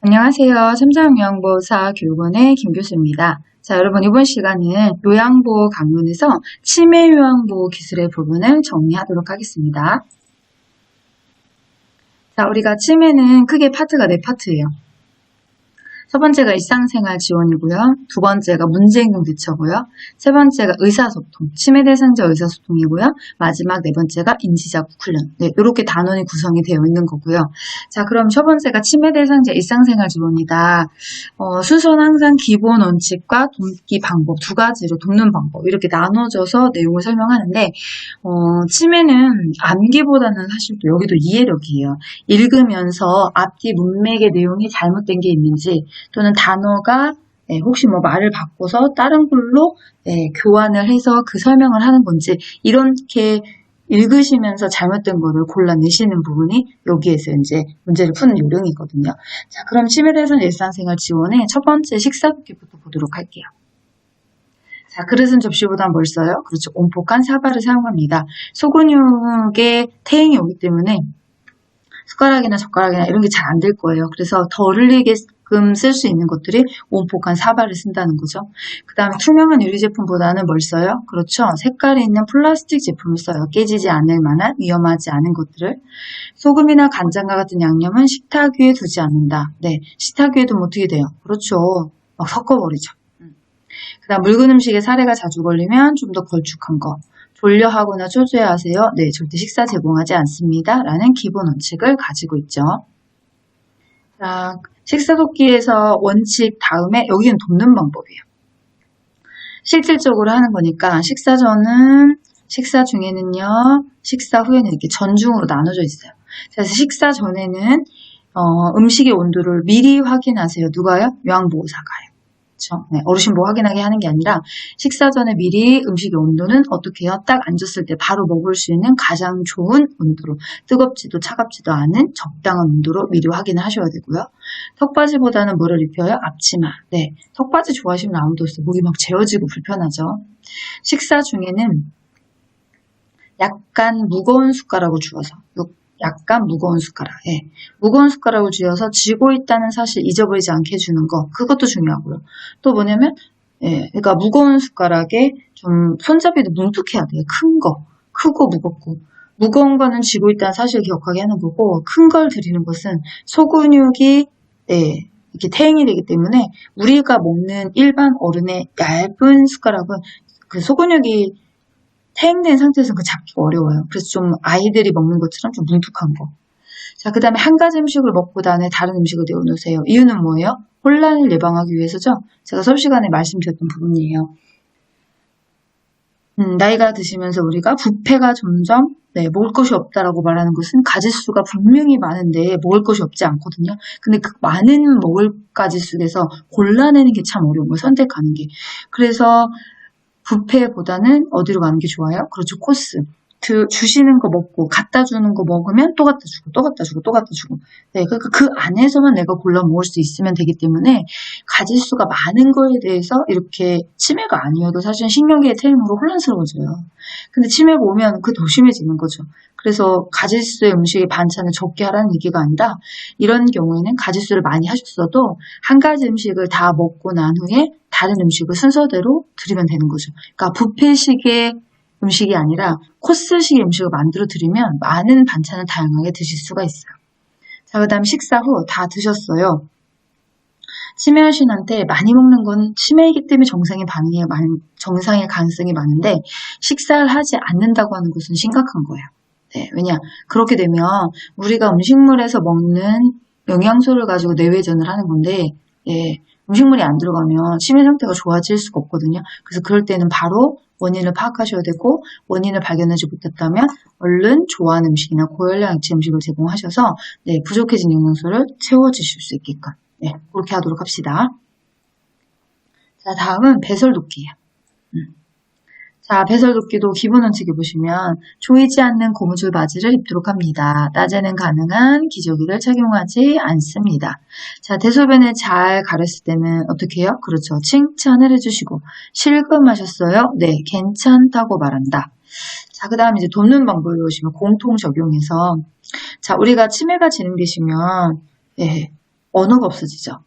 안녕하세요. 참자영양보사 교육원의 김교수입니다. 자, 여러분 이번 시간은 요양보호 강론에서 치매 요양보호 기술의 부분을 정리하도록 하겠습니다. 자, 우리가 치매는 크게 파트가 4파트예요. 첫 번째가 일상생활 지원이고요. 두 번째가 문제행동 대처고요. 세 번째가 의사소통, 치매 대상자 의사소통이고요. 마지막 네 번째가 인지자극 훈련. 네, 이렇게 단원이 구성이 되어 있는 거고요. 자, 그럼 첫 번째가 치매 대상자 일상생활 지원이다. 순서는 항상 기본 원칙과 돕기 방법 두 가지로 돕는 방법 이렇게 나눠져서 내용을 설명하는데 치매는 암기보다는 사실 또 여기도 이해력이에요. 읽으면서 앞뒤 문맥의 내용이 잘못된 게 있는지 또는 단어가 혹시 뭐 말을 바꿔서 다른 걸로 교환을 해서 그 설명을 하는 건지 이렇게 읽으시면서 잘못된 거를 골라내시는 부분이 여기에서 이제 문제를 푸는 요령이거든요. 자, 그럼 치매 대상 일상생활 지원의 첫 번째 식사도끼부터 보도록 할게요. 자, 그릇은 접시보다 뭘 써요? 그렇죠. 온폭한 사발을 사용합니다. 소근육에 태행이 오기 때문에 숟가락이나 젓가락이나 이런 게 잘 안 될 거예요. 그래서 덜 흘리게끔 쓸 수 있는 것들이 온폭한 사발을 쓴다는 거죠. 그 다음에 투명한 유리 제품보다는 뭘 써요? 그렇죠. 색깔이 있는 플라스틱 제품을 써요. 깨지지 않을 만한 위험하지 않은 것들을. 소금이나 간장과 같은 양념은 식탁 위에 두지 않는다. 네, 식탁 위에 두면 어떻게 돼요? 그렇죠. 막 섞어버리죠. 그 다음 묽은 음식에 사례가 자주 걸리면 좀 더 걸쭉한 거. 졸려하거나 초조해하세요. 네, 절대 식사 제공하지 않습니다. 라는 기본 원칙을 가지고 있죠. 자, 식사도끼에서 원칙 다음에 여기는 돕는 방법이에요. 실질적으로 하는 거니까 식사 전은, 식사 중에는요, 식사 후에는 이렇게 전중으로 나눠져 있어요. 그래서 식사 전에는 음식의 온도를 미리 확인하세요. 누가요? 요양보호사가요. 네, 어르신 뭐 확인하게 하는 게 아니라 식사 전에 미리 음식의 온도는 어떻게 해요? 딱 앉았을 때 바로 먹을 수 있는 가장 좋은 온도로 뜨겁지도 차갑지도 않은 적당한 온도로 미리 확인을 하셔야 되고요. 턱받이보다는 뭐를 입혀요? 앞치마. 네, 턱받이 좋아하시는 아무도 없어요. 목이 막 재어지고 불편하죠. 식사 중에는 약간 무거운 숟가락을 주어서 약간 무거운 숟가락, 무거운 숟가락을 쥐어서 쥐고 있다는 사실 잊어버리지 않게 해주는 거, 그것도 중요하고요. 또 뭐냐면, 그러니까 무거운 숟가락에 좀 손잡이도 뭉툭해야 돼요. 큰 거, 크고 무겁고. 무거운 거는 쥐고 있다는 사실을 기억하게 하는 거고, 큰 걸 드리는 것은 소근육이, 이렇게 태행이 되기 때문에 우리가 먹는 일반 어른의 얇은 숟가락은 그 소근육이 태행된 상태에서 그 잡기가 어려워요. 그래서 좀 아이들이 먹는 것처럼 좀 뭉툭한 거. 자, 그 다음에 한 가지 음식을 먹고 다음에 다른 음식을 내어놓으세요. 이유는 뭐예요? 혼란을 예방하기 위해서죠. 제가 수업 시간에 말씀드렸던 부분이에요. 나이가 드시면서 우리가 부패가 점점 먹을 것이 없다라고 말하는 것은 가짓수가 분명히 많은데 먹을 것이 없지 않거든요. 근데 그 많은 먹을 가짓수 속에서 골라내는 게 참 어려운 거예요. 선택하는 게. 그래서 뷔페보다는 어디로 가는 게 좋아요? 그렇죠. 코스. 주시는 거 먹고 갖다 주는 거 먹으면 또 갖다 주고 또 갖다 주고 또 갖다 주고. 네, 그러니까 그 안에서만 내가 골라 먹을 수 있으면 되기 때문에 가짓수가 많은 거에 대해서 이렇게 치매가 아니어도 사실 신경계의 태행으로 혼란스러워져요. 근데 치매가 오면 그 더 심해지는 거죠. 그래서 가짓수의 음식의 반찬을 적게 하라는 얘기가 아니라 이런 경우에는 가짓수를 많이 하셨어도 한 가지 음식을 다 먹고 난 후에 다른 음식을 순서대로 드리면 되는 거죠. 그러니까 뷔페식의 음식이 아니라 코스식의 음식을 만들어 드리면 많은 반찬을 다양하게 드실 수가 있어요. 자, 그 다음 식사 후 다 드셨어요. 치매 어르신한테 많이 먹는 건 치매이기 때문에 정상일 가능성이 많은데 식사를 하지 않는다고 하는 것은 심각한 거예요. 네, 왜냐? 그렇게 되면 우리가 음식물에서 먹는 영양소를 가지고 뇌회전을 하는 건데 음식물이 안 들어가면 치매 상태가 좋아질 수가 없거든요. 그래서 그럴 때는 바로 원인을 파악하셔야 되고 원인을 발견하지 못했다면 얼른 좋아하는 음식이나 고열량 액체 음식을 제공하셔서 부족해진 영양소를 채워주실 수 있게끔 그렇게 하도록 합시다. 자, 다음은 배설도끼예요. 자, 배설도끼도 기본 원칙에 보시면 조이지 않는 고무줄 바지를 입도록 합니다. 낮에는 가능한 기저귀를 착용하지 않습니다. 자, 대소변을 잘 가렸을 때는 어떻게 해요? 그렇죠. 칭찬을 해주시고 실금하셨어요? 네, 괜찮다고 말한다. 자, 그 다음에 이제 돕는 방법을 보시면 공통 적용해서 자, 우리가 치매가 진행되시면 예, 언어가 없어지죠.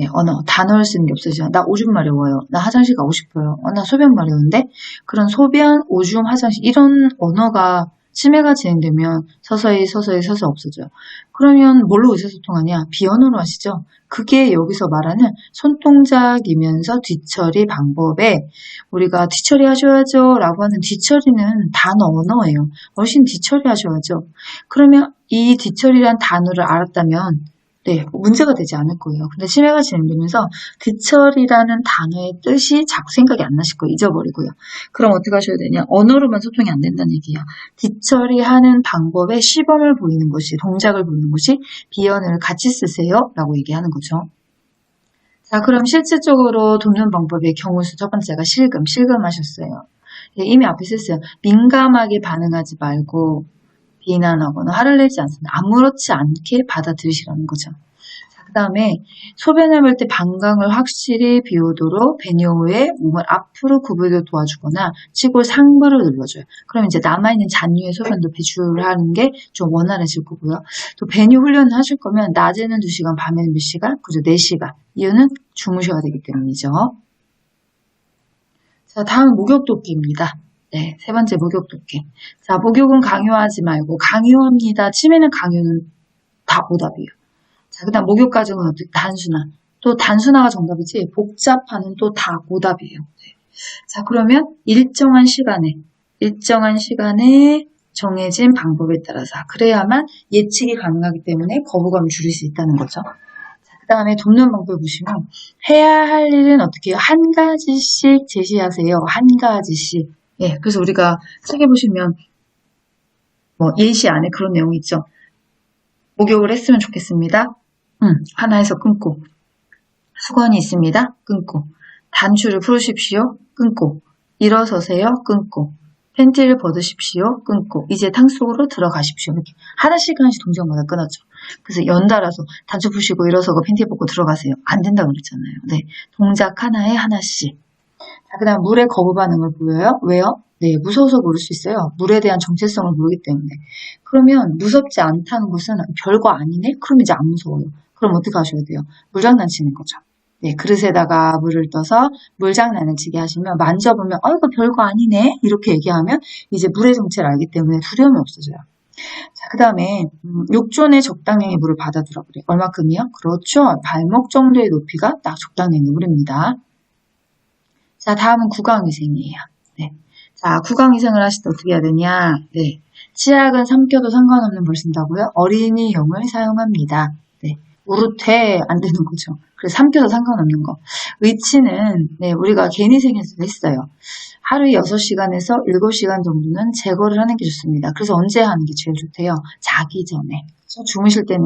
예, 언어, 단어를 쓰는 게 없어지죠. 나 오줌 마려워요. 나 화장실 가고 싶어요. 나 소변 마려운데? 그런 소변, 오줌, 화장실 이런 언어가 치매가 진행되면 서서히 없어져요. 그러면 뭘로 의사소통하냐? 비언어로 하시죠. 그게 여기서 말하는 손동작이면서 뒤처리 방법에 우리가 뒤처리 하셔야죠 라고 하는 뒤처리는 단어, 언어예요. 어르신 뒤처리 하셔야죠. 그러면 이 뒤처리란 단어를 알았다면 네, 문제가 되지 않을 거예요. 근데 치매가 진행되면서 뒤처리라는 단어의 뜻이 자꾸 생각이 안 나실 거예요. 잊어버리고요. 그럼 어떻게 하셔야 되냐? 언어로만 소통이 안 된다는 얘기야. 뒤처리하는 방법의 시범을 보이는 것이, 동작을 보이는 것이 비언어를 같이 쓰세요. 라고 얘기하는 거죠. 자, 그럼 실질적으로 돕는 방법의 경우수 첫 번째가 실금하셨어요. 예, 이미 앞에 썼어요. 민감하게 반응하지 말고 비난하거나 화를 내지 않습니다. 아무렇지 않게 받아들이시라는 거죠. 자, 그 다음에 소변을 볼 때 방광을 확실히 비우도록 배뇨 후에 몸을 앞으로 구부려 도와주거나 치골 상부를 눌러줘요. 그럼 이제 남아있는 잔류의 소변도 배출을 하는 게 좀 원활해질 거고요. 또 배뇨 훈련을 하실 거면 낮에는 2시간, 밤에는 몇 시간? 그죠? 4시간. 이유는 주무셔야 되기 때문이죠. 자, 다음 목욕도끼입니다. 네, 세 번째 목욕도끼. 자, 목욕은 강요하지 말고 강요합니다. 치매는 강요는 다 오답이에요. 자, 그 다음 목욕 과정은 어떻게 단순화. 또 단순화가 정답이지 복잡화는 또 다 오답이에요. 네. 자, 그러면 일정한 시간에 정해진 방법에 따라서 그래야만 예측이 가능하기 때문에 거부감을 줄일 수 있다는 거죠. 그 다음에 돕는 방법을 보시면 해야 할 일은 어떻게 해요? 한 가지씩 제시하세요. 한 가지씩. 예, 그래서 우리가 책에 보시면 뭐 예시 안에 그런 내용이 있죠. 목욕을 했으면 좋겠습니다. 하나에서 끊고 수건이 있습니다. 끊고 단추를 풀으십시오. 끊고 일어서세요. 끊고 팬티를 벗으십시오. 끊고 이제 탕 속으로 들어가십시오. 이렇게 하나씩 동작마다 끊었죠. 그래서 연달아서 단추 푸시고 일어서고 팬티 벗고 들어가세요. 안 된다고 그랬잖아요. 네, 동작 하나에 하나씩. 자, 그 다음 물에 거부 반응을 보여요. 왜요? 네, 무서워서 모를 수 있어요. 물에 대한 정체성을 모르기 때문에. 그러면 무섭지 않다는 것은 별거 아니네? 그럼 이제 안 무서워요. 그럼 어떻게 하셔야 돼요? 물장난치는 거죠. 네, 그릇에다가 물을 떠서 물장난을 치게 하시면 만져보면 이거 별거 아니네? 이렇게 얘기하면 이제 물의 정체를 알기 때문에 두려움이 없어져요. 자, 그 다음에 욕조내 적당량의 물을 받아두라고 그래요. 얼마큼이요? 그렇죠. 발목 정도의 높이가 딱 적당량의 물입니다. 자, 다음은 구강위생이에요. 네. 자, 구강위생을 하실 때 어떻게 해야 되냐? 네. 치약은 삼켜도 상관없는 물 쓴다고요? 어린이용을 사용합니다. 네. 우루퇴 안 되는 거죠. 그래서 삼켜도 상관없는 거. 의치는 네, 우리가 개인위생에서도 했어요. 하루에 6시간에서 7시간 정도는 제거를 하는 게 좋습니다. 그래서 언제 하는 게 제일 좋대요? 자기 전에. 주무실 때는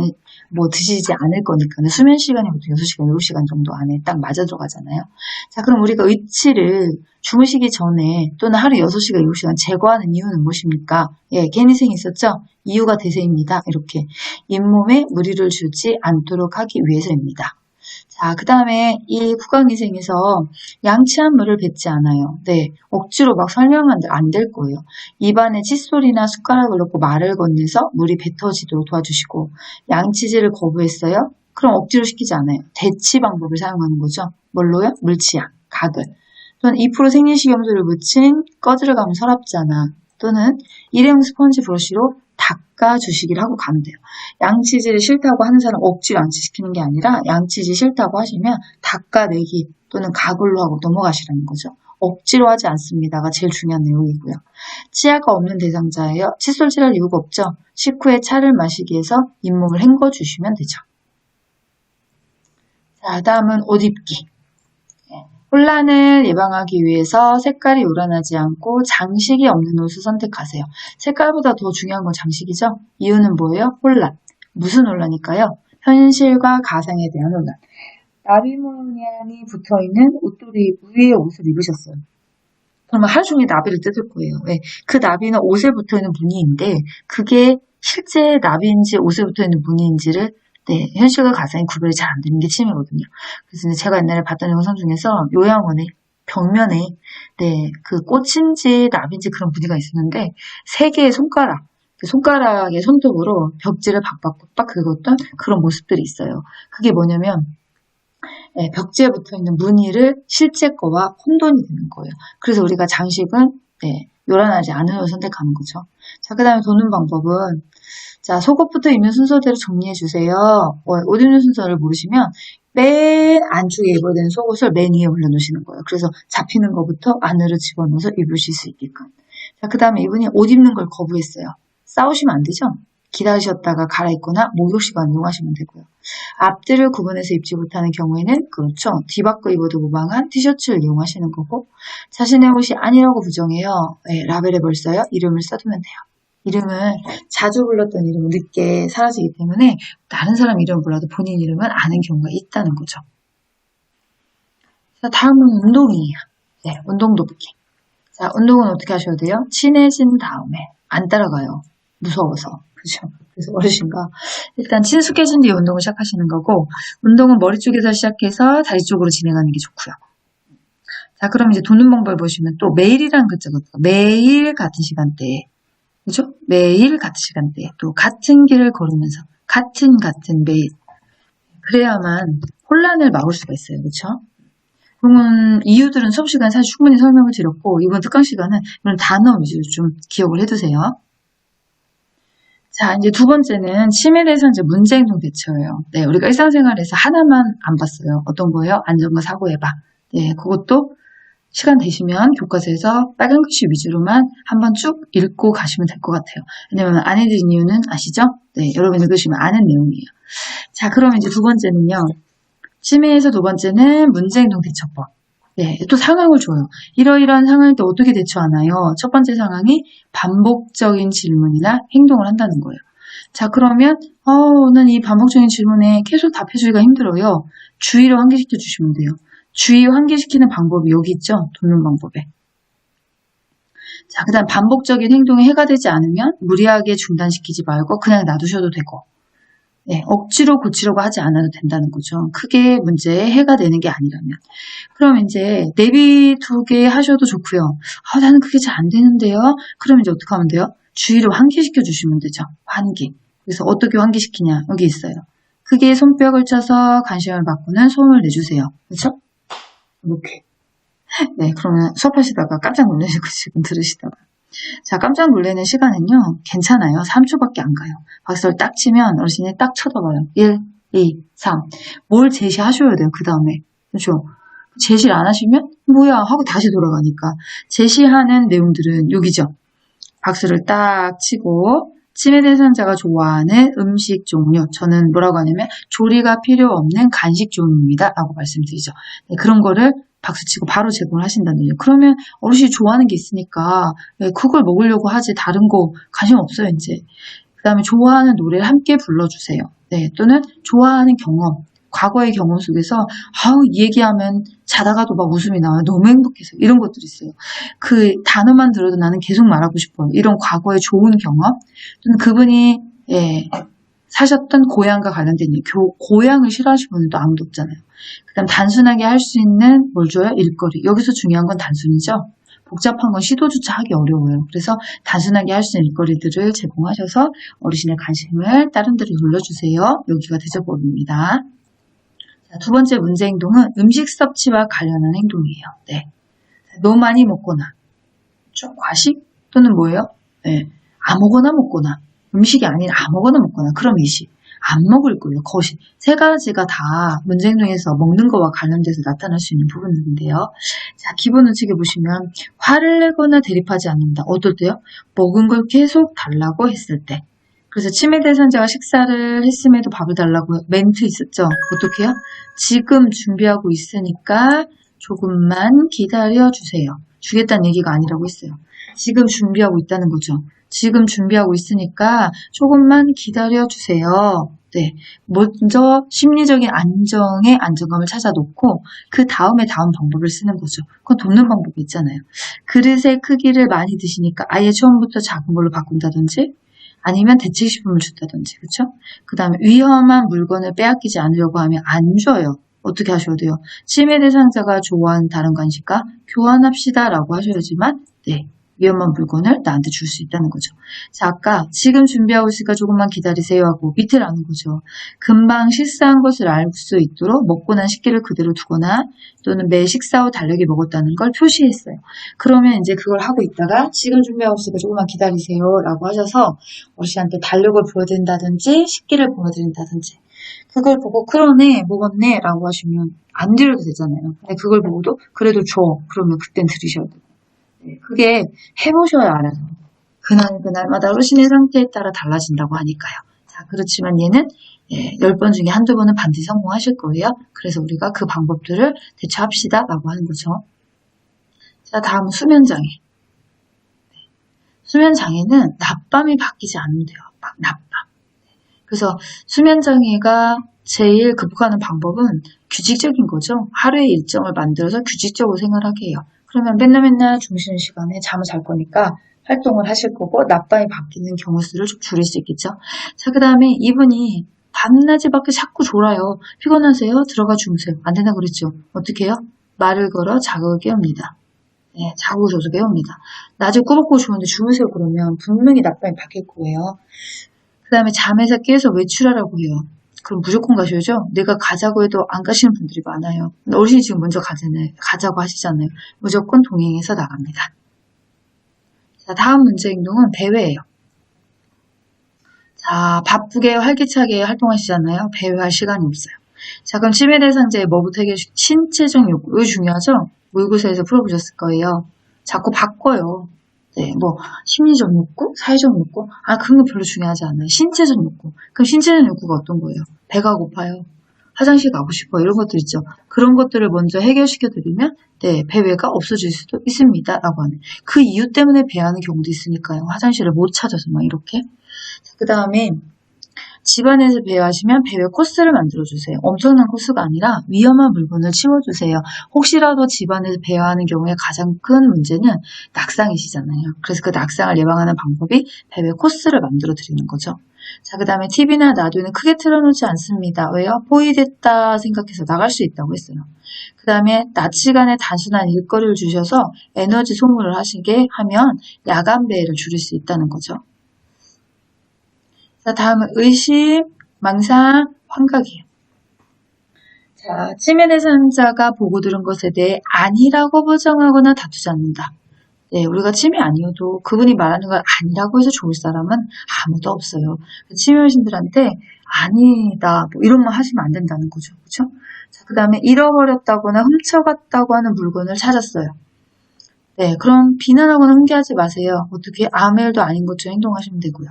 뭐 드시지 않을 거니까 수면 시간이 보통 6시간, 7시간 정도 안에 딱 맞아 들어가잖아요. 자, 그럼 우리가 의치를 주무시기 전에 또는 하루 6시간, 7시간 제거하는 이유는 무엇입니까? 예, 개인위생이 있었죠? 이유가 대세입니다. 이렇게 잇몸에 무리를 주지 않도록 하기 위해서입니다. 자, 그 다음에 이 구강위생에서 양치한 물을 뱉지 않아요. 네, 억지로 막 설명하면 안 될 거예요. 입안에 칫솔이나 숟가락을 넣고 말을 건네서 물이 뱉어지도록 도와주시고 양치질을 거부했어요? 그럼 억지로 시키지 않아요. 대치 방법을 사용하는 거죠. 뭘로요? 물치약, 가글. 또는 2% 생리식염수를 묻힌 꺼들어가면 서랍잖아. 또는 일회용 스펀지 브러쉬로 닦아주시기를 하고 가면 돼요. 양치질 싫다고 하는 사람 억지로 양치시키는 게 아니라 양치질 싫다고 하시면 닦아내기 또는 가글로 하고 넘어가시라는 거죠. 억지로 하지 않습니다가 제일 중요한 내용이고요. 치아가 없는 대상자예요. 칫솔 칠할 이유가 없죠. 식후에 차를 마시기 위해서 잇몸을 헹궈주시면 되죠. 자, 다음은 옷 입기. 혼란을 예방하기 위해서 색깔이 요란하지 않고 장식이 없는 옷을 선택하세요. 색깔보다 더 중요한 건 장식이죠. 이유는 뭐예요? 혼란. 무슨 혼란일까요? 현실과 가상에 대한 혼란. 나비 모양이 붙어있는 옷도리 위에 옷을 입으셨어요. 그러면 하루 종일 나비를 뜯을 거예요. 왜? 그 나비는 옷에 붙어있는 무늬인데 그게 실제 나비인지 옷에 붙어있는 무늬인지를 현실과 가상이 구별이 잘 안 되는 게 치매거든요. 그래서 제가 옛날에 봤던 영상 중에서 요양원에 벽면에 그 꽃인지 나비인지 그런 무늬가 있었는데 3개의 손가락의 손톱으로 벽지를 박박박박 긁었던 그런 모습들이 있어요. 그게 뭐냐면 벽지에 붙어있는 무늬를 실제 거와 혼돈이 되는 거예요. 그래서 우리가 장식은 요란하지 않은 걸 선택하는 거죠. 자, 그 다음에 도는 방법은 자, 속옷부터 입는 순서대로 정리해주세요. 옷 입는 순서를 모르시면 맨 안쪽에 입어야 되는 속옷을 맨 위에 올려놓으시는 거예요. 그래서 잡히는 것부터 안으로 집어넣어서 입으실 수 있게끔. 자, 그 다음에 이분이 옷 입는 걸 거부했어요. 싸우시면 안 되죠? 기다리셨다가 갈아입거나 목욕 시간 이용하시면 되고요. 앞뒤를 구분해서 입지 못하는 경우에는 그렇죠. 뒤바꿔 입어도 무방한 티셔츠를 이용하시는 거고 자신의 옷이 아니라고 부정해요. 라벨에 벌써요. 이름을 써두면 돼요. 이름은 자주 불렀던 이름은 늦게 사라지기 때문에 다른 사람 이름 불러도 본인 이름은 아는 경우가 있다는 거죠. 자, 다음은 운동이에요. 운동 돕기. 자, 운동은 어떻게 하셔야 돼요? 친해진 다음에 안 따라가요. 무서워서. 그죠? 그래서 어르신과 일단 친숙해진 뒤에 운동을 시작하시는 거고 운동은 머리 쪽에서 시작해서 다리 쪽으로 진행하는 게 좋고요. 자, 그럼 이제 돕는 방법을 보시면 또 매일이라는 글자가 매일 같은 시간대에 그죠? 매일 같은 시간대에 또 같은 길을 걸으면서 같은 매일 그래야만 혼란을 막을 수가 있어요. 그렇죠? 그러면 이유들은 수업 시간에 사실 충분히 설명을 드렸고 이번 특강 시간은 이런 단어 위주로 좀 기억을 해두세요. 자, 이제 두 번째는 치매에 대해서 이제 문제행동 대처예요. 우리가 일상생활에서 하나만 안 봤어요. 어떤 거예요? 안전과 사고 예방. 그것도 시간 되시면 교과서에서 빨간 글씨 위주로만 한번 쭉 읽고 가시면 될 것 같아요. 왜냐면 안 해드린 이유는 아시죠? 여러분 읽으시면 아는 내용이에요. 자, 그럼 이제 두 번째는요. 치매에서 두 번째는 문제행동 대처법. 또 상황을 줘요. 이러이러한 상황일 때 어떻게 대처하나요? 첫 번째 상황이 반복적인 질문이나 행동을 한다는 거예요. 자, 그러면 저는 이 반복적인 질문에 계속 답해주기가 힘들어요. 주의를 환기시켜 주시면 돼요. 주의 환기시키는 방법이 여기 있죠? 돕는 방법에. 자, 그 다음 반복적인 행동에 해가 되지 않으면 무리하게 중단시키지 말고 그냥 놔두셔도 되고 억지로 고치려고 하지 않아도 된다는 거죠. 크게 문제에 해가 되는 게 아니라면. 그럼 이제 내비두게 하셔도 좋고요. 나는 그게 잘 안 되는데요. 그럼 이제 어떻게 하면 돼요? 주의를 환기시켜 주시면 되죠. 환기. 그래서 어떻게 환기시키냐? 여기 있어요. 크게 손뼉을 쳐서 관심을 받고는 소음을 내주세요. 그렇죠? 이렇게. 그러면 수업하시다가 깜짝 놀라시고 지금 들으시다가. 자, 깜짝 놀라는 시간은요, 괜찮아요. 3초밖에 안 가요. 박수를 딱 치면 어르신이 딱 쳐다봐요. 1, 2, 3. 뭘 제시하셔야 돼요, 그 다음에. 그렇죠? 제시를 안 하시면, 뭐야? 하고 다시 돌아가니까. 제시하는 내용들은 여기죠. 박수를 딱 치고, 치매 대상자가 좋아하는 음식 종류. 저는 뭐라고 하냐면, 조리가 필요 없는 간식 종류입니다. 라고 말씀드리죠. 그런 거를 박수치고 바로 제공을 하신다는 얘기예요. 그러면 어르신이 좋아하는 게 있으니까 그걸 먹으려고 하지 다른 거 관심 없어요 이제. 그 다음에 좋아하는 노래를 함께 불러주세요. 또는 좋아하는 경험, 과거의 경험 속에서 이 얘기하면 자다가도 막 웃음이 나와요. 너무 행복해서 이런 것들이 있어요. 그 단어만 들어도 나는 계속 말하고 싶어요. 이런 과거의 좋은 경험 또는 그분이 사셨던 고향과 관련된 일, 고향을 싫어하시는 분들도 아무도 없잖아요. 그 다음 단순하게 할 수 있는 뭘 줘요? 일거리. 여기서 중요한 건 단순이죠. 복잡한 건 시도조차 하기 어려워요. 그래서 단순하게 할 수 있는 일거리들을 제공하셔서 어르신의 관심을 다른 데로 돌려주세요. 여기가 대처법입니다. 자, 두 번째 문제 행동은 음식 섭취와 관련한 행동이에요. 너무 많이 먹거나 좀 과식 또는 뭐예요? 아무거나 먹거나 음식이 아닌 아무거나 먹거나 그럼 일식. 안 먹을 거예요. 거식. 세 가지가 다 문제 행동에서 먹는 거와 관련돼서 나타날 수 있는 부분인데요. 자, 기본 원칙에 보시면 화를 내거나 대립하지 않는다. 어떨 때요? 먹은 걸 계속 달라고 했을 때. 그래서 치매 대상자가 식사를 했음에도 밥을 달라고 멘트 있었죠? 어떻게 해요? 지금 준비하고 있으니까 조금만 기다려주세요. 주겠다는 얘기가 아니라고 했어요. 지금 준비하고 있다는 거죠. 지금 준비하고 있으니까 조금만 기다려주세요. 네, 먼저 심리적인 안정의 안정감을 찾아놓고 그 다음에 다음 방법을 쓰는 거죠. 그건 돕는 방법이 있잖아요. 그릇의 크기를 많이 드시니까 아예 처음부터 작은 걸로 바꾼다든지 아니면 대체식품을 준다든지, 그렇죠? 그 다음에 위험한 물건을 빼앗기지 않으려고 하면 안 줘요. 어떻게 하셔야 돼요? 침해 대상자가 좋아하는 다른 간식과 교환합시다라고 하셔야지만 네, 위험한 물건을 나한테 줄 수 있다는 거죠. 자, 아까 지금 준비하고 있으니까 조금만 기다리세요 하고 밑을 아는 거죠. 금방 식사한 것을 알 수 있도록 먹고 난 식기를 그대로 두거나 또는 매 식사 후 달력에 먹었다는 걸 표시했어요. 그러면 이제 그걸 하고 있다가 지금 준비하고 있으니까 조금만 기다리세요 라고 하셔서 어르신한테 달력을 보여드린다든지 식기를 보여드린다든지 그걸 보고 그러네 먹었네 라고 하시면 안 드려도 되잖아요. 근데 그걸 보고도 그래도 줘 그러면 그땐 들으셔야 돼요. 네, 그게 해보셔야 알아요. 그날마다 어르신의 상태에 따라 달라진다고 하니까요. 자, 그렇지만 얘는 10번 중에 한두 번은 반드시 성공하실 거예요. 그래서 우리가 그 방법들을 대처합시다 라고 하는 거죠. 자, 다음은 수면장애. 수면장애는 낮밤이 바뀌지 않으면 돼요. 낮밤. 그래서 수면장애가 제일 극복하는 방법은 규칙적인 거죠. 하루의 일정을 만들어서 규칙적으로 생활하게 해요. 그러면 맨날 주무시는 시간에 잠을 잘 거니까 활동을 하실 거고 낮밤이 바뀌는 경우 수를 좀 줄일 수 있겠죠. 자, 그 다음에 이분이 밤낮이 밖에 자꾸 졸아요. 피곤하세요? 들어가 주무세요. 안 된다고 그랬죠. 어떻게 해요? 말을 걸어 자극을 깨웁니다. 네, 자극을 줘서 깨웁니다. 낮에 꾸벅꾸벅 주무는데 주무세요 그러면 분명히 낮밤이 바뀔 거예요. 그 다음에 잠에서 깨서 외출하라고 해요. 그럼 무조건 가셔야죠. 내가 가자고 해도 안 가시는 분들이 많아요. 어르신이 지금 먼저 가자고 하시잖아요. 무조건 동행해서 나갑니다. 자, 다음 문제 행동은 배회예요. 자, 바쁘게 활기차게 활동하시잖아요. 배회할 시간이 없어요. 자, 그럼 치매 대상자의 뭐부터 해결하실까요? 신체적 욕구. 이거 중요하죠? 모의고사에서 풀어보셨을 거예요. 자꾸 바꿔요. 네, 심리적 욕구? 사회적 욕구? 그런 거 별로 중요하지 않아요. 신체적 욕구. 그럼 신체적 욕구가 어떤 거예요? 배가 고파요. 화장실 가고 싶어요. 이런 것들 있죠. 그런 것들을 먼저 해결시켜드리면, 네, 배회가 없어질 수도 있습니다. 라고 하는. 그 이유 때문에 배회하는 경우도 있으니까요. 화장실을 못 찾아서 이렇게. 그 다음에, 집안에서 배회하시면 배회 코스를 만들어주세요. 엄청난 코스가 아니라 위험한 물건을 치워주세요. 혹시라도 집안에서 배회하는 경우에 가장 큰 문제는 낙상이시잖아요. 그래서 그 낙상을 예방하는 방법이 배회 코스를 만들어 드리는 거죠. 자, 그 다음에 TV나 라디오는 크게 틀어놓지 않습니다. 왜요? 포위됐다 생각해서 나갈 수 있다고 했어요. 그 다음에 낮 시간에 단순한 일거리를 주셔서 에너지 소모를 하시게 하면 야간 배회를 줄일 수 있다는 거죠. 자, 다음은 의심, 망상, 환각이에요. 자, 치매 대상자가 보고 들은 것에 대해 아니라고 부정하거나 다투지 않는다. 네, 우리가 치매 아니어도 그분이 말하는 걸 아니라고 해서 좋을 사람은 아무도 없어요. 치매 어르신들한테 아니다, 이런 말 하시면 안 된다는 거죠. 그렇죠? 자, 그 다음에 잃어버렸다거나 훔쳐갔다고 하는 물건을 찾았어요. 네, 그럼 비난하거나 훈계하지 마세요. 어떻게 아무 일도 아닌 것처럼 행동하시면 되고요.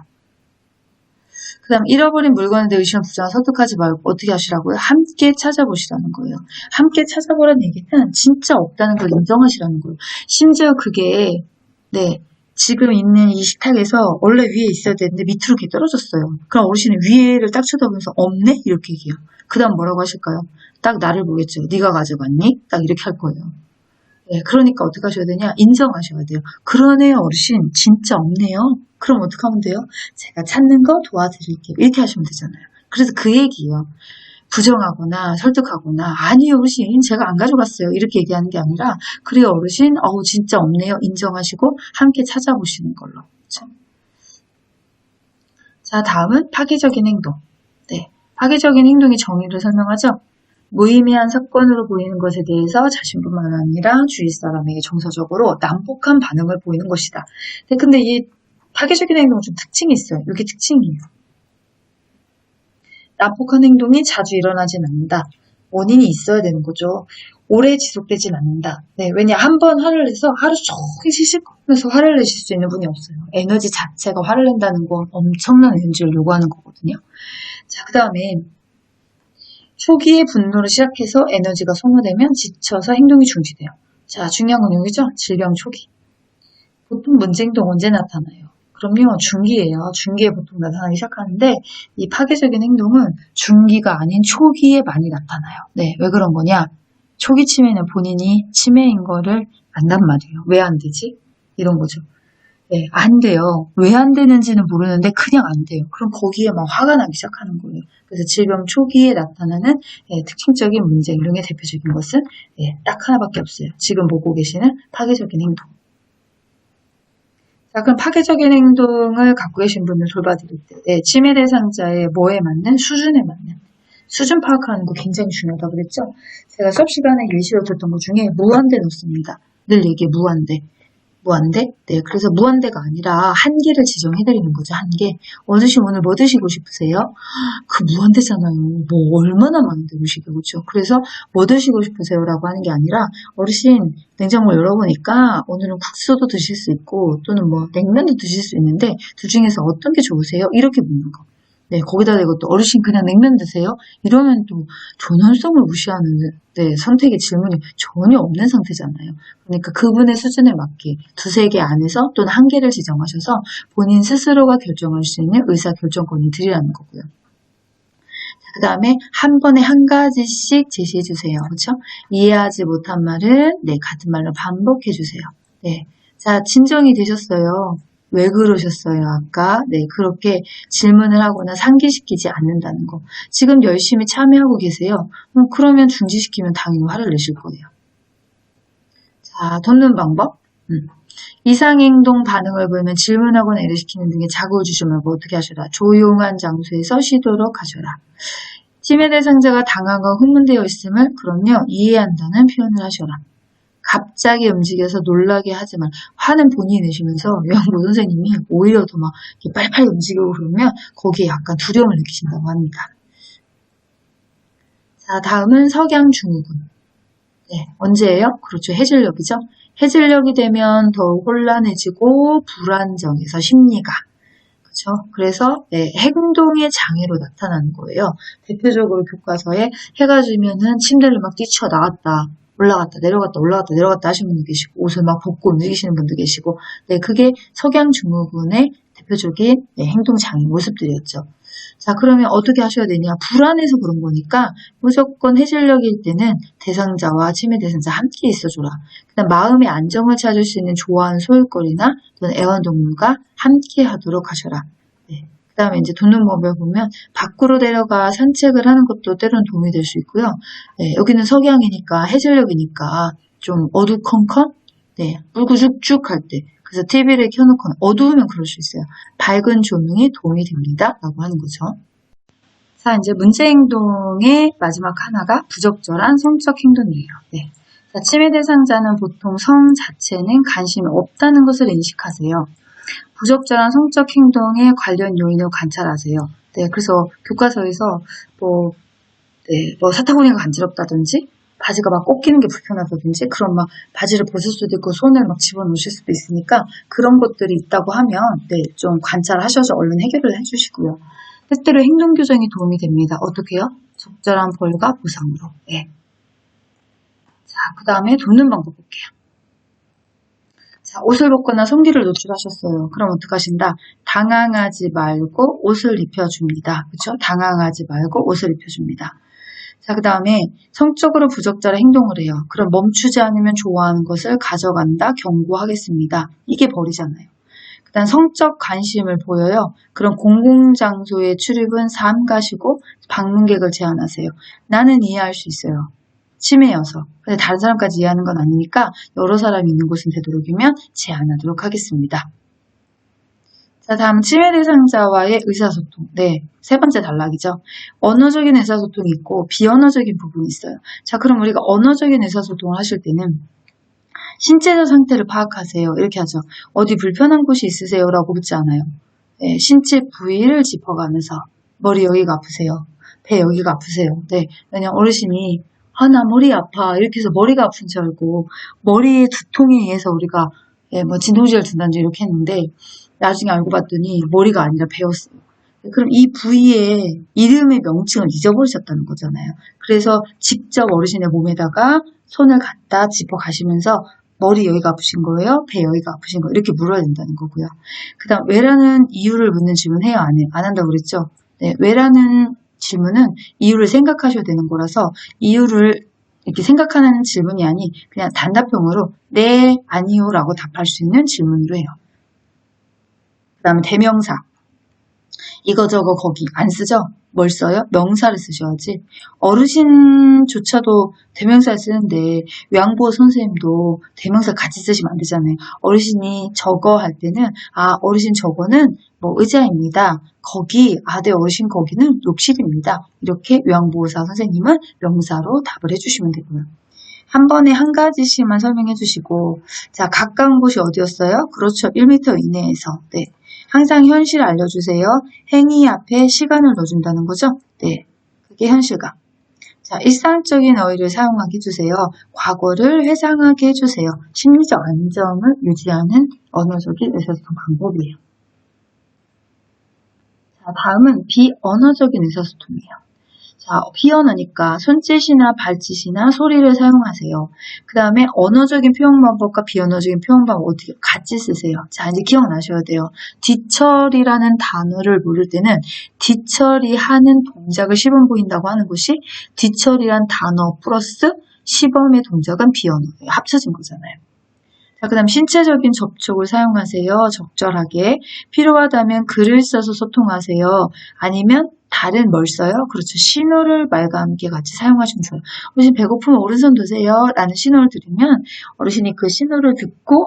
그 다음 잃어버린 물건에 대해 의심을 부정하고 설득하지 말고 어떻게 하시라고요? 함께 찾아보시라는 거예요. 함께 찾아보라는 얘기는 진짜 없다는 걸 인정하시라는 거예요. 심지어 그게 네 지금 있는 이 식탁에서 원래 위에 있어야 되는데 밑으로 이렇게 떨어졌어요. 그럼 어르신이 위에를 딱 쳐다보면서 없네? 이렇게 얘기해요. 그 다음 뭐라고 하실까요? 딱 나를 보겠죠. 네가 가져갔니? 딱 이렇게 할 거예요. 네, 그러니까 어떻게 하셔야 되냐? 인정하셔야 돼요. 그러네요, 어르신. 진짜 없네요. 그럼 어떻게 하면 돼요? 제가 찾는 거 도와드릴게요. 이렇게 하시면 되잖아요. 그래서 그 얘기예요. 부정하거나 설득하거나 아니요, 어르신. 제가 안 가져갔어요. 이렇게 얘기하는 게 아니라 그래요, 어르신. 진짜 없네요. 인정하시고 함께 찾아보시는 걸로. 그렇죠? 자, 다음은 파괴적인 행동. 네, 파괴적인 행동의 정의를 설명하죠. 무의미한 사건으로 보이는 것에 대해서 자신뿐만 아니라 주위 사람에게 정서적으로 난폭한 반응을 보이는 것이다. 근데 이 파괴적인 행동은 좀 특징이 있어요. 이게 특징이에요. 난폭한 행동이 자주 일어나진 않는다. 원인이 있어야 되는 거죠. 오래 지속되진 않는다. 네, 왜냐 한 번 화를 내서 하루 종일 시시거리면서 화를 내실 수 있는 분이 없어요. 에너지 자체가 화를 낸다는 건 엄청난 에너지를 요구하는 거거든요. 자, 그 다음에 초기에 분노를 시작해서 에너지가 소모되면 지쳐서 행동이 중지돼요. 자, 중요한 건 여기죠. 질병 초기. 보통 문제 행동 언제 나타나요? 그럼요, 중기예요. 중기에 보통 나타나기 시작하는데 이 파괴적인 행동은 중기가 아닌 초기에 많이 나타나요. 네, 왜 그런 거냐? 초기 치매는 본인이 치매인 거를 안단 말이에요. 왜 안 되지? 이런 거죠. 네, 안 돼요. 왜 안 되는지는 모르는데 그냥 안 돼요. 그럼 거기에 막 화가 나기 시작하는 거예요. 그래서 질병 초기에 나타나는 특징적인 문제 행동의 대표적인 것은 딱 하나밖에 없어요. 지금 보고 계시는 파괴적인 행동. 자, 그럼 파괴적인 행동을 갖고 계신 분을 돌봐드릴 때 치매 대상자의 뭐에 맞는? 수준에 맞는. 수준 파악하는 거 굉장히 중요하다고 그랬죠? 제가 수업 시간에 예시로 들었던 것 중에 무한대 넣습니다. 늘 얘기해 무한대. 무한대? 네, 그래서 무한대가 아니라 한계를 지정해드리는 거죠, 한계. 어르신 오늘 뭐 드시고 싶으세요? 그 무한대잖아요. 뭐 얼마나 많은데 음식이, 그렇죠? 그래서 뭐 드시고 싶으세요? 라고 하는 게 아니라 어르신 냉장고 열어보니까 오늘은 국수도 드실 수 있고 또는 뭐 냉면도 드실 수 있는데 둘 중에서 어떤 게 좋으세요? 이렇게 묻는 거. 네, 거기다 대고 또 어르신 그냥 냉면 드세요? 이러면 또 존엄성을 무시하는 선택의 질문이 전혀 없는 상태잖아요. 그러니까 그분의 수준에 맞게 두세 개 안에서 또는 한 개를 지정하셔서 본인 스스로가 결정할 수 있는 의사결정권을 드리라는 거고요. 그 다음에 한 번에 한 가지씩 제시해 주세요. 그렇죠? 이해하지 못한 말은 같은 말로 반복해 주세요. 네, 자, 진정이 되셨어요. 왜 그러셨어요? 아까 그렇게 질문을 하거나 상기시키지 않는다는 거. 지금 열심히 참여하고 계세요. 그러면 중지시키면 당연히 화를 내실 거예요. 자, 돕는 방법. 이상행동 반응을 보이면 질문하거나 일시키는 등의 자극을 주지 말고 어떻게 하셔라. 조용한 장소에서 쉬도록 하셔라. 치매 대상자가 당황하고 흥분되어 있음을 그럼요 이해한다는 표현을 하셔라. 갑자기 움직여서 놀라게 하지만 화는 본인이 내시면서 영구 선생님이 오히려 더 막 빨리빨리 움직이고 그러면 거기에 약간 두려움을 느끼신다고 합니다. 자, 다음은 석양증후군. 네, 언제예요? 그렇죠. 해질녘이죠. 해질녘이 되면 더욱 혼란해지고 불안정해서 심리가. 그렇죠. 그래서 행동의 장애로 나타나는 거예요. 대표적으로 교과서에 해가 지면은 침대를 막 뛰쳐나왔다. 올라갔다 내려갔다 올라갔다 내려갔다 하시는 분도 계시고 옷을 막 벗고 움직이시는 분도 계시고 그게 석양증후군의 대표적인 행동장애 모습들이었죠. 자, 그러면 어떻게 하셔야 되냐? 불안해서 그런 거니까 무조건 해질녘일 때는 대상자와 치매 대상자 함께 있어줘라. 그다음 마음의 안정을 찾을 수 있는 좋아하는 소일거리나 또는 애완동물과 함께 하도록 하셔라. 그 다음에 이제 돕는 법을 보면 밖으로 내려가 산책을 하는 것도 때로는 도움이 될 수 있고요. 여기는 석양이니까 해질녘이니까 좀 어두컴컴, 뿔구죽죽 할 때 그래서 TV를 켜놓거나 어두우면 그럴 수 있어요. 밝은 조명이 도움이 됩니다. 라고 하는 거죠. 자, 이제 문제행동의 마지막 하나가 부적절한 성적 행동이에요. 자, 치매 대상자는 보통 성 자체는 관심이 없다는 것을 인식하세요. 부적절한 성적 행동에 관련 요인을 관찰하세요. 그래서 교과서에서 뭐 사타구니가 간지럽다든지 바지가 막 꺾이는 게 불편하다든지 그런 막 바지를 벗을 수도 있고 손을 막 집어넣으실 수도 있으니까 그런 것들이 있다고 하면 좀 관찰하셔서 얼른 해결을 해주시고요. 때때로 행동 교정이 도움이 됩니다. 어떻게 해요? 적절한 벌과 보상으로. 자, 그 다음에 돕는 방법 볼게요. 자, 옷을 벗거나 성기를 노출하셨어요. 그럼 어떡하신다? 당황하지 말고 옷을 입혀줍니다. 그렇죠? 당황하지 말고 옷을 입혀줍니다. 자, 그 다음에 성적으로 부적절한 행동을 해요. 그럼 멈추지 않으면 좋아하는 것을 가져간다, 경고하겠습니다. 이게 벌이잖아요. 그 다음 성적 관심을 보여요. 그럼 공공장소의 출입은 삼가시고 방문객을 제한하세요. 나는 이해할 수 있어요. 치매여서. 근데 다른 사람까지 이해하는 건 아니니까 여러 사람이 있는 곳은 되도록이면 제한하도록 하겠습니다. 자, 다음 치매 대상자와의 의사소통. 세 번째 단락이죠. 언어적인 의사소통이 있고 비언어적인 부분이 있어요. 자, 그럼 우리가 언어적인 의사소통을 하실 때는 신체적 상태를 파악하세요. 이렇게 하죠. 어디 불편한 곳이 있으세요? 라고 묻지 않아요. 신체 부위를 짚어가면서 머리 여기가 아프세요? 배 여기가 아프세요? 왜냐면 어르신이 나 머리 아파. 이렇게 해서 머리가 아픈 줄 알고 머리의 두통에 의해서 우리가 진통제를 든다든지 이렇게 했는데 나중에 알고 봤더니 머리가 아니라 배였어요. 그럼 이 부위의 이름의 명칭을 잊어버리셨다는 거잖아요. 그래서 직접 어르신의 몸에다가 손을 갖다 짚어 가시면서 머리 여기가 아프신 거예요? 배 여기가 아프신 거예요? 이렇게 물어야 된다는 거고요. 그 다음 왜라는 이유를 묻는 질문 해요? 안 해요? 안 한다고 그랬죠? 네, 왜라는 질문은 이유를 생각하셔야 되는 거라서 이유를 이렇게 생각하는 질문이 아니 그냥 단답형으로 네, 아니요 라고 답할 수 있는 질문으로 해요. 그 다음에 대명사. 이거 저거 거기 안 쓰죠? 뭘 써요? 명사를 쓰셔야지. 어르신조차도 대명사를 쓰는데 요양보호 선생님도 대명사 같이 쓰시면 안 되잖아요. 어르신이 저거 할 때는 어르신 저거는 뭐 의자입니다. 거기 네 어르신 거기는 욕실입니다. 이렇게 요양보호사 선생님은 명사로 답을 해주시면 되고요. 한 번에 한 가지씩만 설명해 주시고 자 가까운 곳이 어디였어요? 그렇죠. 1m 이내에서. 네. 항상 현실 알려주세요. 행위 앞에 시간을 넣어준다는 거죠. 네, 그게 현실감. 자, 일상적인 어휘를 사용하게 해주세요. 과거를 회상하게 해주세요. 심리적 안정을 유지하는 언어적인 의사소통 방법이에요. 자, 다음은 비언어적인 의사소통이에요. 자, 비언어니까 손짓이나 발짓이나 소리를 사용하세요. 그 다음에 언어적인 표현 방법과 비언어적인 표현 방법 어떻게 같이 쓰세요. 자, 이제 기억나셔야 돼요. 뒤처리라는 단어를 모를 때는 뒤처리하는 동작을 시범 보인다고 하는 것이 뒤처리란 단어 플러스 시범의 동작은 비언어. 합쳐진 거잖아요. 자, 그 다음 신체적인 접촉을 사용하세요. 적절하게. 필요하다면 글을 써서 소통하세요. 아니면 다른 뭘 써요? 그렇죠. 신호를 말과 함께 같이 사용하시면 좋아요. 어르신 배고프면 오른손 드세요. 라는 신호를 드리면 어르신이 그 신호를 듣고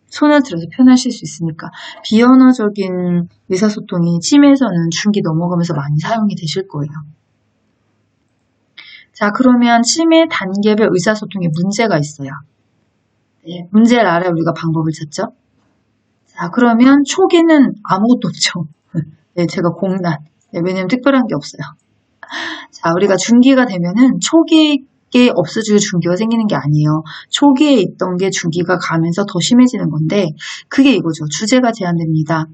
손을 들어서 표현하실 수 있으니까 비언어적인 의사소통이 치매에서는 중기 넘어가면서 많이 사용이 되실 거예요. 자, 그러면 치매 단계별 의사소통에 문제가 있어요. 네, 문제를 알아야 우리가 방법을 찾죠. 자, 그러면 초기는 아무것도 없죠. 네, 제가 공란. 네, 왜냐면 특별한 게 없어요. 자, 우리가 중기가 되면은 초기에 없어지고 중기가 생기는 게 아니에요. 초기에 있던 게 중기가 가면서 더 심해지는 건데 그게 이거죠. 주제가 제한됩니다.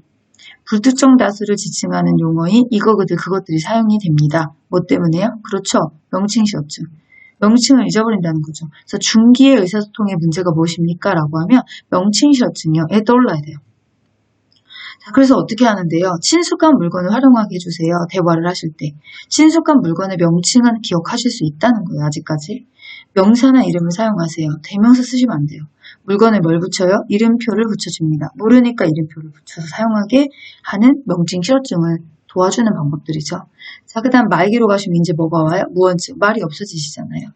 불특정 다수를 지칭하는 용어인 이거그들 그것들이 사용이 됩니다. 뭐 때문에요? 그렇죠. 명칭시험증. 명칭을 잊어버린다는 거죠. 그래서 중기의 의사소통의 문제가 무엇입니까? 라고 하면 명칭실어증이요. 에 떠올라야 돼요. 자, 그래서 어떻게 하는데요? 친숙한 물건을 활용하게 해주세요. 대화를 하실 때. 친숙한 물건의 명칭은 기억하실 수 있다는 거예요. 아직까지. 명사나 이름을 사용하세요. 대명사 쓰시면 안 돼요. 물건에 뭘 붙여요? 이름표를 붙여줍니다. 모르니까 이름표를 붙여서 사용하게 하는 명칭실어증을 도와주는 방법들이죠. 자, 그 다음 말기로 가시면 이제 뭐가 와요? 무언증. 말이 없어지시잖아요.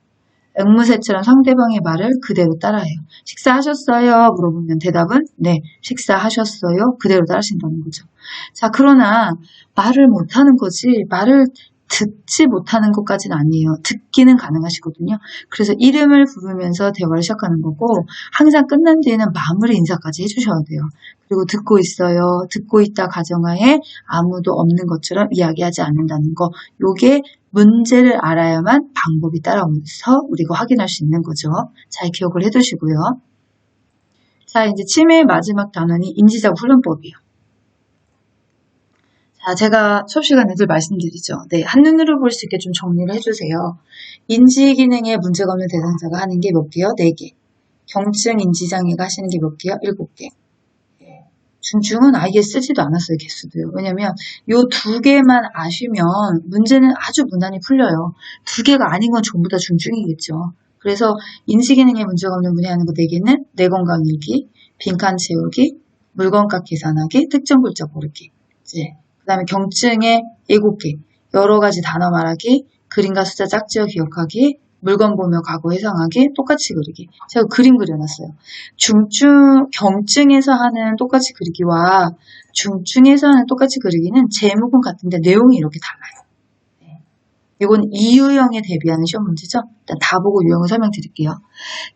앵무새처럼 상대방의 말을 그대로 따라해요. 식사하셨어요? 물어보면 대답은 네, 식사하셨어요? 그대로 따라하신다는 거죠. 자, 그러나 말을 못하는 거지 말을 듣지 못하는 것까지는 아니에요. 듣기는 가능하시거든요. 그래서 이름을 부르면서 대화를 시작하는 거고 항상 끝난 뒤에는 마무리 인사까지 해주셔야 돼요. 그리고 듣고 있어요. 듣고 있다 가정하에 아무도 없는 것처럼 이야기하지 않는다는 거. 요게 문제를 알아야만 방법이 따라오면서 우리가 확인할 수 있는 거죠. 잘 기억을 해두시고요. 자, 이제 치매의 마지막 단원이 인지작 훈련법이에요. 자, 제가 수업 시간에 늘 말씀드리죠. 네, 한눈으로 볼 수 있게 좀 정리를 해주세요. 인지 기능에 문제가 없는 대상자가 하는 게 몇 개요? 4개. 경증 인지장애가 하시는 게 몇 개요? 7개. 중증은 아예 쓰지도 않았어요, 개수도요. 왜냐면 요 2개만 아시면 문제는 아주 무난히 풀려요. 2개가 아닌 건 전부 다 중증이겠죠. 그래서 인지 기능에 문제가 없는 분이 하는 거 4개는 내 건강 일기, 빈칸 채우기, 물건값 계산하기, 특정 글자 고르기. 이제 그 다음에 경증의 7개, 여러 가지 단어 말하기, 그림과 숫자 짝지어 기억하기, 물건 보며 과거 해상하기, 똑같이 그리기. 제가 그림 그려놨어요. 경증에서 하는 똑같이 그리기와 중증에서 하는 똑같이 그리기는 제목은 같은데 내용이 이렇게 달라요. 네. 이건 이유형에 대비하는 시험 문제죠. 일단 다 보고 유형을 설명드릴게요.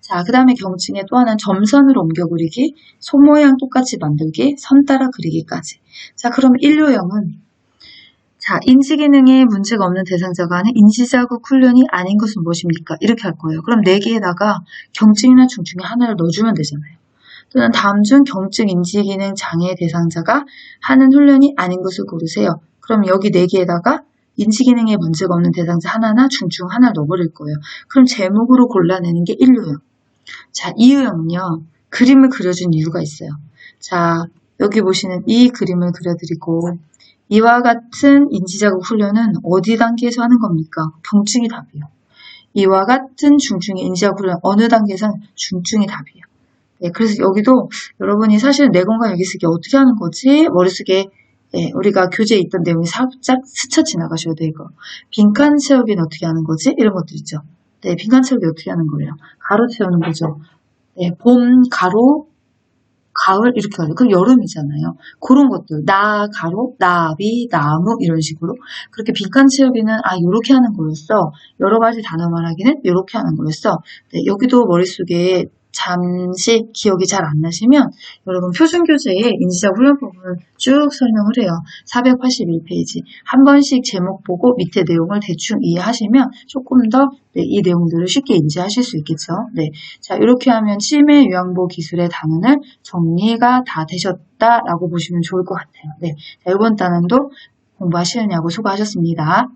자, 그 다음에 경증의 또 하나는 점선으로 옮겨 그리기, 손모양 똑같이 만들기, 선 따라 그리기까지. 자, 그럼 1류형은 자, 인지 기능에 문제가 없는 대상자가 하는 인지자극 훈련이 아닌 것은 무엇입니까? 이렇게 할 거예요. 그럼 4개에다가 경증이나 중증의 하나를 넣어주면 되잖아요. 또는 다음 중 경증 인지 기능 장애 대상자가 하는 훈련이 아닌 것을 고르세요. 그럼 여기 4개에다가 인지 기능에 문제가 없는 대상자 하나나 중증 하나를 넣어버릴 거예요. 그럼 제목으로 골라내는 게 1류형. 자, 이유는요. 그림을 그려준 이유가 있어요. 자, 여기 보시는 이 그림을 그려드리고 이와 같은 인지자극 훈련은 어디 단계에서 하는 겁니까? 경중이 답이에요. 이와 같은 중증의 인지자극 훈련 어느 단계에서는 중증이 답이에요. 네, 그래서 여기도 여러분이 사실 뇌공간 여기 쓰기 어떻게 하는 거지? 머릿속에 우리가 교재에 있던 내용이 살짝 스쳐 지나가셔야 돼요. 이거. 빈칸 채우기는 어떻게 하는 거지? 이런 것들 있죠. 네, 빈칸 채우기 어떻게 하는 거예요? 가로 채우는 거죠. 네, 봄, 가로, 가을 이렇게 하죠. 그럼 여름이잖아요. 그런 것들 나, 가로, 나비, 나무 이런 식으로 그렇게 빈칸 채우기는 요렇게 하는 거였어. 여러 가지 단어 말하기는 요렇게 하는 거였어. 네, 여기도 머릿속에 잠시 기억이 잘 안 나시면 여러분 표준교재에 인지자극 훈련법을 쭉 설명을 해요. 481페이지 한 번씩 제목 보고 밑에 내용을 대충 이해하시면 조금 더 이 내용들을 쉽게 인지하실 수 있겠죠. 네, 자 이렇게 하면 치매 요양보 기술의 단원을 정리가 다 되셨다라고 보시면 좋을 것 같아요. 네, 자, 이번 단원도 공부하시느냐고 수고하셨습니다.